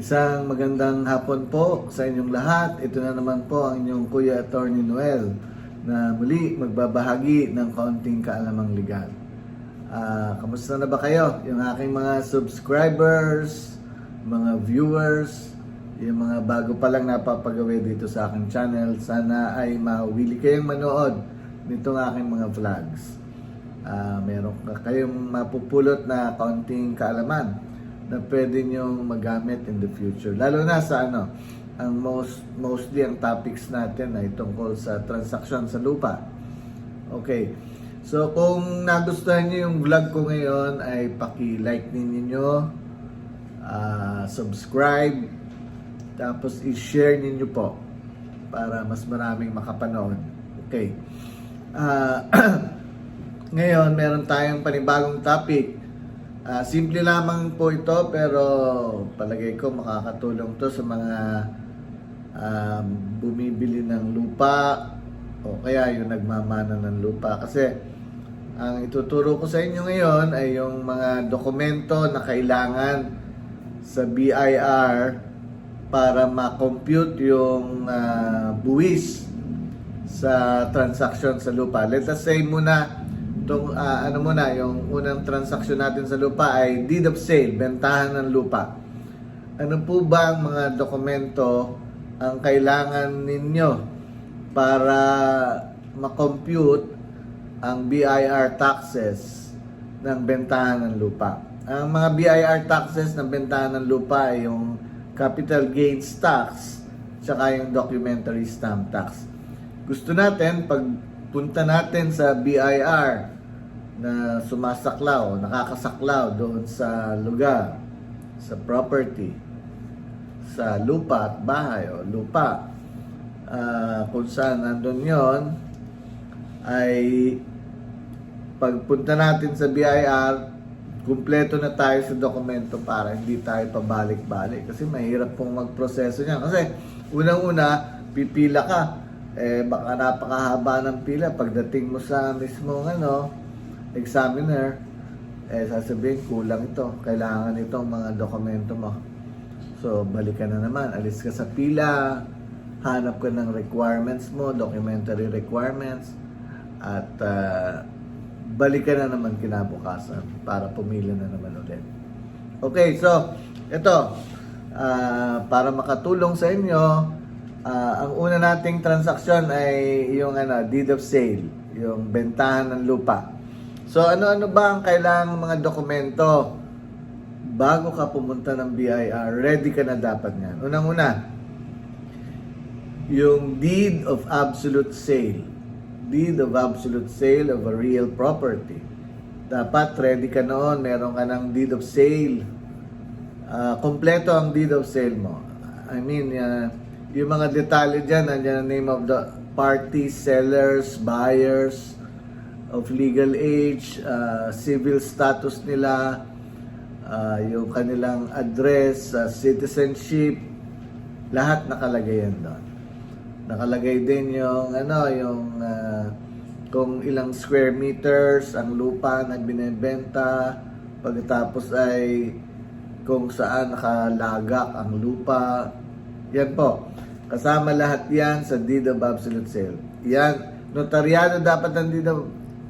Isang magandang hapon po sa inyong lahat. Ito na naman po ang inyong Kuya Attorney Noel na muli magbabahagi ng kaunting kaalamang legal. Kamusta na ba kayo? Yung aking mga subscribers, mga viewers, yung mga bago pa lang napapagawi dito sa aking channel, sana ay mawili kayong manood nitong aking mga vlogs. Meron kayong mapupulot na kaunting kaalaman na pwede nyong magamit in the future. Lalo na sa ang mostly ang topics natin ay tungkol sa transaksyon sa lupa. Okay. So kung nagustuhan niyo yung vlog ko ngayon ay paki-like ninyo, subscribe, tapos i-share ninyo po para mas maraming makapanood. Okay. Ngayon, meron tayong panibagong topic. Simple lamang po ito pero palagay ko makakatulong to sa mga bumibili ng lupa o kaya yung nagmamana ng lupa. Kasi ang ituturo ko sa inyo ngayon ay yung mga dokumento na kailangan sa BIR para ma-compute yung buwis sa transaction sa lupa. Let us say muna itong yung unang transaksyon natin sa lupa ay deed of sale, bentahan ng lupa. Ano po ba ang mga dokumento ang kailangan ninyo para ma-compute ang BIR taxes ng bentahan ng lupa? Ang mga BIR taxes ng bentahan ng lupa ay yung capital gains tax tsaka yung documentary stamp tax. Gusto natin pag punta natin sa BIR na sumasaklaw, nakakasaklaw doon sa lugar, sa property, sa lupa at bahay o lupa, kung saan nandun yon, ay pagpunta natin sa BIR, kumpleto na tayo sa dokumento para hindi tayo pabalik-balik kasi mahirap pong magproseso niya. Kasi unang-una, pipila ka, baka napakahaba ng pila. Pagdating mo sa mismong examiner, sasabihin kulang ito, kailangan itong mga dokumento mo. So balikan na naman, alis ka sa pila, hanap ka ng requirements mo, documentary requirements, at balikan na naman kinabukasan para pumila na naman ulit. Okay, so ito, para makatulong sa inyo, ang una nating transaksyon ay yung deed of sale, yung bentahan ng lupa. So ano-ano ba ang kailangang mga dokumento bago ka pumunta ng BIR? Ready ka na dapat niyan. Unang-una, yung deed of absolute sale. Deed of absolute sale of a real property. Dapat ready ka noon, meron ka ng deed of sale. Kompleto ang deed of sale mo. I mean, yung mga detalye dyan, nandiyan ang name of the parties, sellers, buyers, of legal age, civil status nila, yung kanilang address, citizenship, lahat nakalagay yan doon. Nakalagay din yung kung ilang square meters ang lupa na binebenta, pagkatapos ay kung saan nakalagak ang lupa. Yan po. Kasama lahat yan sa deed of absolute sale. Yan, notaryado dapat ang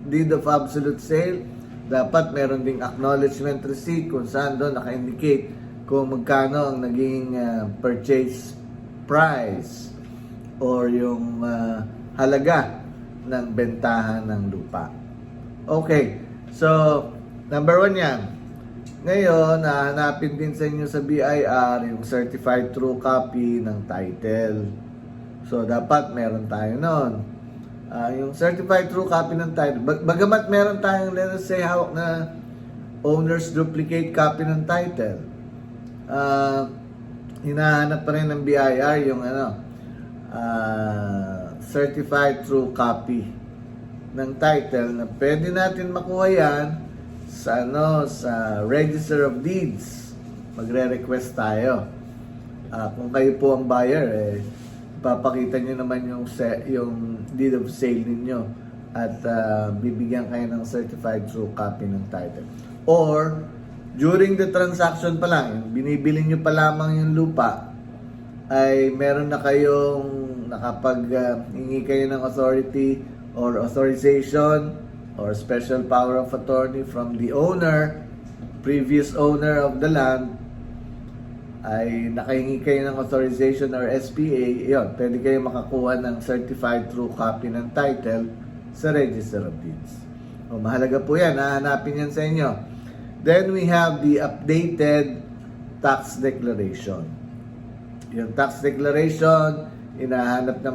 deed of absolute sale. Dapat meron ding acknowledgement receipt kung saan doon naka-indicate kung magkano ang naging purchase price or yung halaga ng bentahan ng lupa. Okay, so number 1 yan. Ngayon, hanapin din sa inyo sa BIR yung certified true copy ng title. So dapat meron tayo noon. Yung certified true copy ng title. Bagamat meron tayong, let us say, hawak na owner's duplicate copy ng title, hinahanap pa rin ng BIR yung certified true copy ng title na pwede natin makuha yan sa sa Register of Deeds. Magre-request tayo. Kung kayo po ang buyer, papakita nyo naman yung deed of sale ninyo at bibigyan kayo ng certified true copy ng title. Or during the transaction pa lang, binibili nyo pa lamang yung lupa, ay meron na kayong hingi kayo ng authority or authorization or special power of attorney from the owner, previous owner of the land, ay nakahingi kayo ng authorization or SPA, yun, pwede kayo makakuha ng certified true copy ng title sa Register of Deeds. O, mahalaga po yan, hahanapin yan sa inyo. Then we have the updated tax declaration. Yung tax declaration, hinahanap na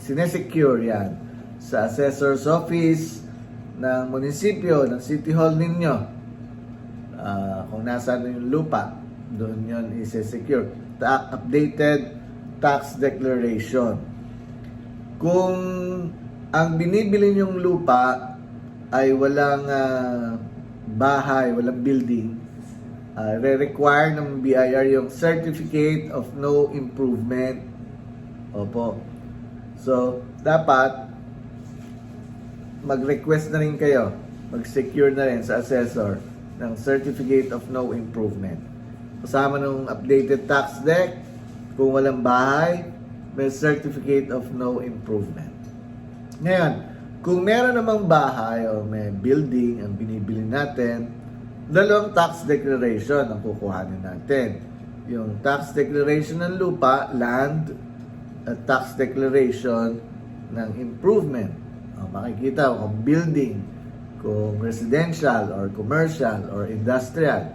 sinesecure yan sa assessor's office ng munisipyo, ng city hall ninyo. Kung nasaan yung lupa, doon yun i-secure. Updated tax declaration. Kung ang binibili nyong lupa ay walang bahay, walang building, re-require ng BIR yung Certificate of No Improvement. Opo. So, dapat mag-request na rin kayo, mag-secure na rin sa assessor ng Certificate of No Improvement. Kasama ng updated tax deck, kung walang bahay, may Certificate of No Improvement. Ngayon, kung meron namang bahay o may building ang binibili natin, dalawang tax declaration ang kukuhanin natin. Yung tax declaration ng lupa, land, at tax declaration ng improvement. Makikita kung building, kung residential or commercial or industrial,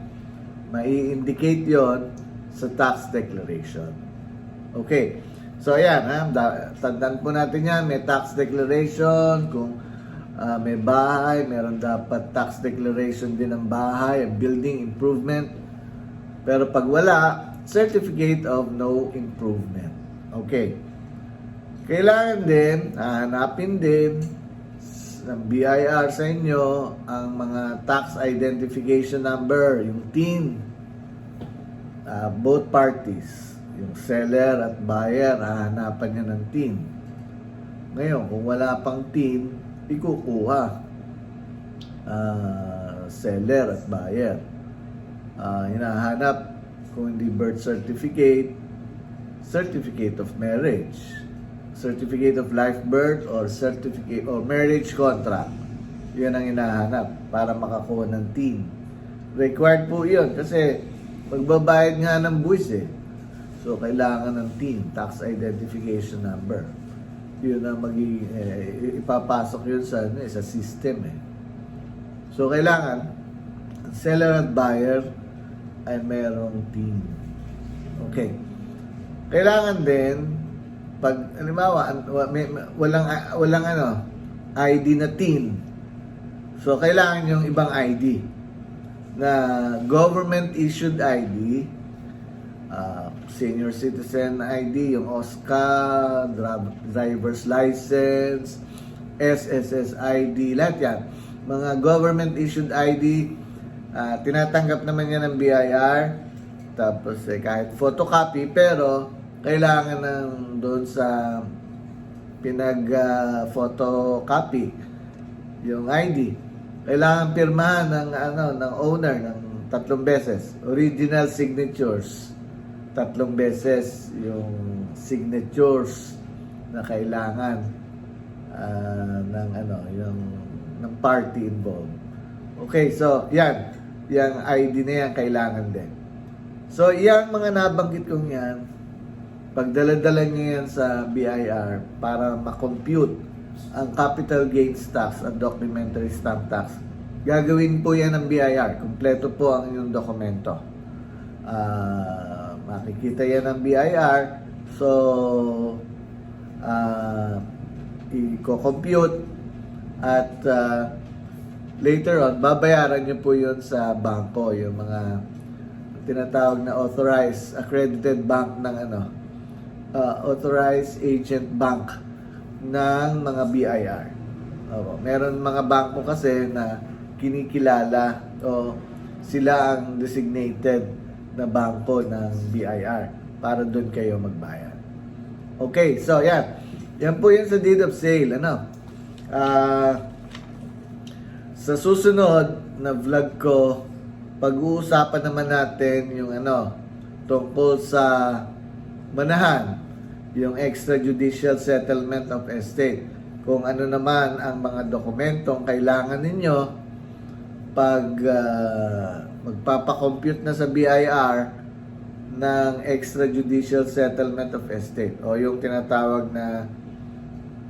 mai-indicate yon sa tax declaration. Okay. So ayan, tandaan po natin yan, may tax declaration, kung may bahay, meron dapat tax declaration din ng bahay, building improvement. Pero pag wala, Certificate of No Improvement. Okay. Kailangan din, hanapin din ng BIR sa inyo ang mga tax identification number, yung TIN, both parties. Yung seller at buyer, hahanapan niya ng TIN. Ngayon, kung wala pang TIN, ikukuha. Seller at buyer. Hinahanap kung hindi birth certificate, certificate of marriage, certificate of life birth, or certificate or marriage contract. Yan ang hinahanap para makakuha ng TIN. Required po yun kasi magbabayad nga ng buwis eh. So, kailangan ng TIN, Tax Identification Number. Yun ang ipapasok yun sa system eh. So, kailangan, seller at buyer ay merong TIN. Okay. Kailangan din, pag, halimbawa, walang ID na TIN. So, kailangan yung ibang ID na government-issued ID, senior citizen ID, yung OSCA, driver's license, SSS ID, lahat yan. Mga government-issued ID, tinatanggap naman yan ng BIR, tapos kahit photocopy, pero kailangan ng doon sa pinag-photocopy yung ID. Kailangan pirmahan ng owner ng 3 beses. Original signatures. 3 beses yung signatures na kailangan ng party involved. Okay, so yan. Yung ID na yan kailangan din. So, yung mga nabanggit kong yan, pagdala-dala nyo yan sa BIR para makompute ang capital gains tax at documentary stamp tax. Gagawin po yan ng BIR. Kompleto po ang inyong dokumento. Makikita yan ng BIR. So, i-compute at later on, babayaran nyo po yun sa bangko. Yung mga tinatawag na authorized, accredited bank ng authorized agent bank ng mga BIR. Meron mga bangko kasi na kinikilala o sila ang designated na bangko ng BIR para doon kayo magbayad. Okay, so yan. Yan po yun sa deed of sale. Sa susunod na vlog ko, pag-uusapan naman natin yung tungkol sa manahan, yung extrajudicial settlement of estate. Kung ano naman ang mga dokumentong kailangan ninyo pag magpapakompute na sa BIR ng extrajudicial settlement of estate, o yung tinatawag na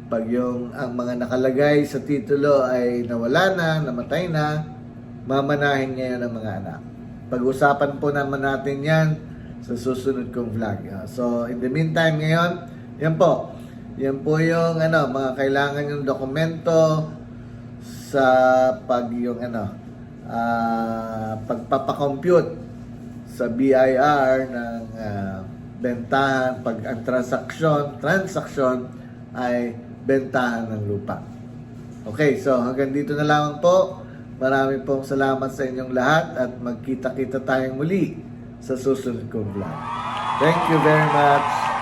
pag ang mga nakalagay sa titulo ay nawala na, namatay na, mamanahin ngayon ng mga anak. Pag-usapan po naman natin yan sa susunod kong vlog. So, in the meantime ngayon, yan po yung mga kailangan yung dokumento sa pagpapakompute sa BIR ng bentahan pag ang transaksyon ay bentahan ng lupa. Okay, so hanggang dito na lamang po. Maraming pong salamat sa inyong lahat at magkita-kita tayong muli sa susunod kong vlog. Thank you very much.